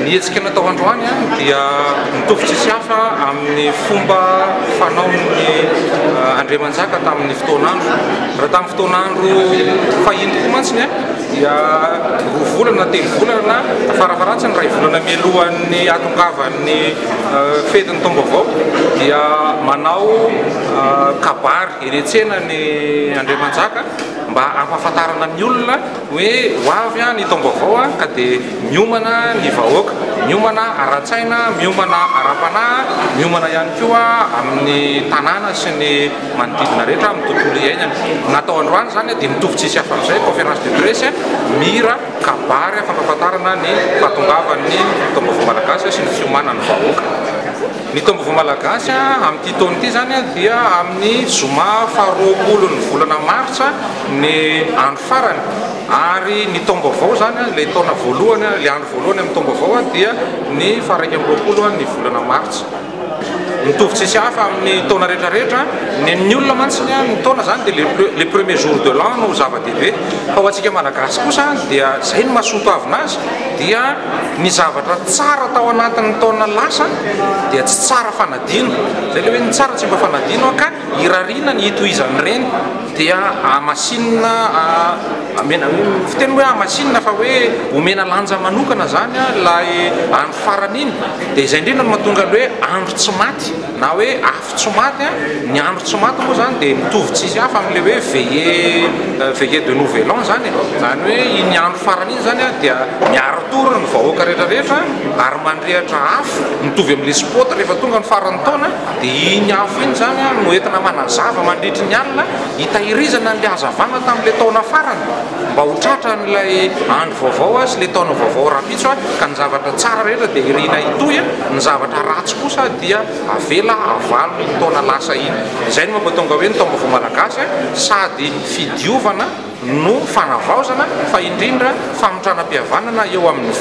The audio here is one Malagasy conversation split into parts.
Ny hetsika natao androany dia mitovy tsisy hafa amin'ny fomba fanaon'ny Andriamanjaka tamin'ny fotoan'andro. Raha tamin'ny fotoan'andro fahiny tokoa mantsiny dia 2 volana 3 volana farafaratsiny 2 volana mialohan'ny hatongavan'ny fetin'ny taom-baovao dia manao kabary eretsena ny Andriamanjaka mba ampahafantarana ny olona hoe ho avy ny taom-baovao ka dia miomana ny vahoaka, miomana ara-tsaina, miomana ara-panahy, miomana ihany koa amin'ny tanàna sy ny manodidina rehetra amin'ny tontolo iainana. Natao androany zany dia mitovy tsisy hafa amin'izay conférence de presse mihira kabary fampahafantarana ny fahatongavan'ny taom-baovao malagasy sy ny fiomanan'ny vahoaka. Ny taom-baovao malagasy amin'ity taona ity zany dia amin'ny zoma faha-20 ny volana martsa ny andro farany, ary ny taom-baovao zany ilay taona voalohany, ilay andro voalohany amin'ny taom-baovao dia ny faha 1 ny volana martsa. Mitovy tsisy hafa amin'ny taona rehetrarehetra, ny olona mantsiny ny taona zany dia les premiers jours de l'an no zava-dehibe, fa ho antsika malagasy kosa dia zay no mahasoto avinazy dia ny zavatra tsara tao anatin'ny taona lasa dia tsy tsara fanadino, zay le hoe ny tsara tsy mba fanadino ka irariana ny itoizan'ireny dia amasinina fiteny hoe amasinina fa hoe omena lanja manokana zany lay andro farany iny, dia izay indrindra no mahatonga hoe andro tsy maty na hoe afo tsy maty. Ny andro tsy maty moa zany dia mitovy tsisy hafa amin'le hoe veillée de nouvel an zany hoe iny andro farany iny zany dia miarotoro ny vahoaka rehetrarehetra ary mandrehatra afo mitovy amin'le sport rehefa tonga ny faran'ny taona dia iny afo iny zany no entina manazava mandritry ny alina hitahirizana ny hazavana tamin'le taona farany mba ho tratra n'ilay andro vaovao sy le taona vaovao rapitso ka ny zavatra tsara rehetra dia irina hitoy, ny zavatra ratsy kosa dia avela avalo ny taona lasa iny. Izay no mampatonga hoe ny taom-baovao malagasy sady fidiovana no fanavaozana fa indrindra famotranam-pihavanana eo amin'ny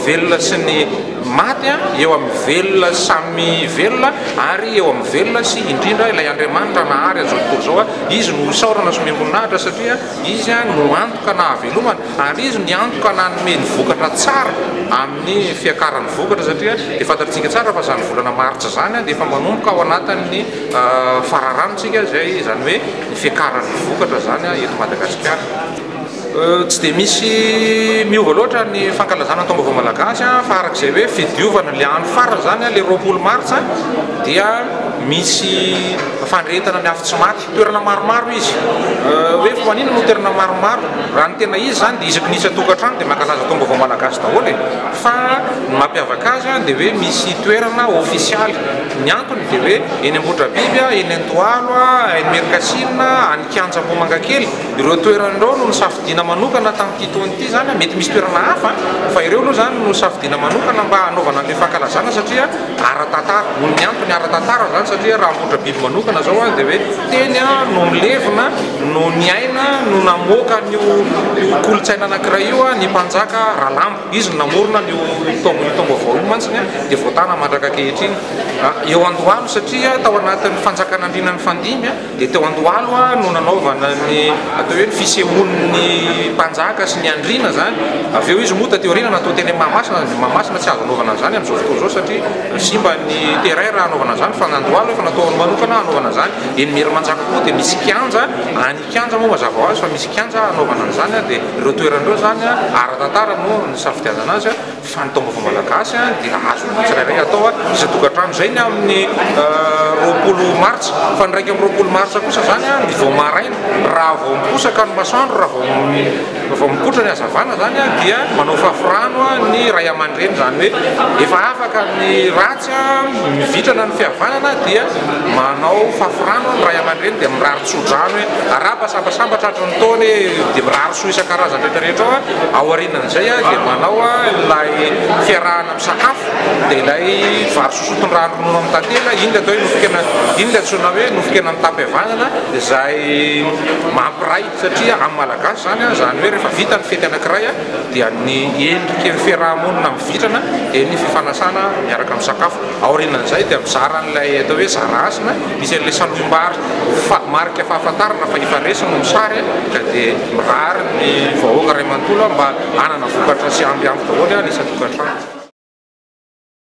velona sy ny maty, eo amin'ny velona samy velona ary eo amin'ny velona sy indrindra ilay Andriamanitra nahary azo tontolo zao izy no isaorana somemboninahitra satria izy no antoka na havelomana ary izy ny antoka na hanome ny vokatra tsara amin'ny fiakaran'ny vokatra satria dia fantatritsika tsara fa zany volana martsa zany dia efa manomboka ao anatin'ny fararanontsika zay zany hoe ny fiakaran'ny vokatra zany eto Madagasikara. Tsy dia misy miova loatra ny fankalazana taom-baovao malagasy fa arak'izay hoe fidiovana le andro farany zany le 20 martsa dia misy fandrehetana ny afo tsy maty, toerana maromaro izy hoe foanina no toerana maromaro raha ny tena izy zany dia isaky nisy tokantrano dia mankalaza taom-baovao malagasy daholo fa ny mampiavaka azy dia hoe misy toerana ofisialy. Ny antony dia hoe eny Ambohidrabiby, eny Antoalo, eny Merkasina, any Kianjam-Bomangakely, ireo toerana ireo no nisafidiana manokana tamin'ity taona ity zany mety misy toerana hafa fa ireo aloha zany no safidiana manokana mba hanaovana an'ilay fankalazana satria ara-tantara no ny antony ara-tantara zany satria raha Ambohidrabiby manokana zao dia hoe teny no milevina no ny aina no namoaka nyo kolotsaina anankiray io ny mpanjaka Ralambo, izy no namorona ny taom-baovao io mantsiny dia voatana mandraka ankehitriny eo Andohalo satria tao anatin'ny fanjakan'Andriana ny Fandimby dia teo Andohalo no nanaovana ny atao hoe ny fisehoan'ny mpanjaka sy ny Andriana zany. Avy eo izy moa taty aoriana natao teny Mahamasina tsy azo anaovana zany amin'izao fotoana zao satria simba ny terrain anaovana zany fa ny Andohalo efa natao manokana anaovana zany. Eny Merimanjaka koa dia misy kianja, any kianja moa mazava ho azy fa misy kianja anaovana zany dia ireo toeran'ireo zany ara-tantara no ny safidianana azy fa ny taom-baovao malagasy dia azo tsirairay atao isan-tokantrano zay ny amin'ny 20 martsa fa ny raiky amin'ny 20 martsa kosa zany ny vao maraina raha vao miposaka ny masoandro raha vao mikotra ny hazavana zany dia manao fafirano ny ray aman-dreny zany hoe efa afaka ny ratsy mivitrana ny fihavanana dia manao fafirano ny ray aman-dreny dia mirary tsodrano hoe araba sambasambatra hatrany taony dia mirary so isan-karazany rehetrarehetra ao aorianan'izay dia manao ilay fiarahana misakafo dia ilay vary sosoton-drano ronono amin'ny tantela iny atao hoe iny antsoina hoe nofokena ny tapy havanana izay mampiray satria amin'ny malagasy zany hoe rehefa vita ny fety anankiray dia ny endriky ny fiarahamonina mivitrana dia ny fifanasana miaraka amin'ny sakafo. Aorianan'izay dia mizara n'ilay atao hoe zara asina misy an'ilay salohim-bary marika fahafantarana fa ifaresina no misary ka dia mirary ny vahoaka Ray Manontolo mba hanana vokatra sy ampy daholo ny isan-tokantrano.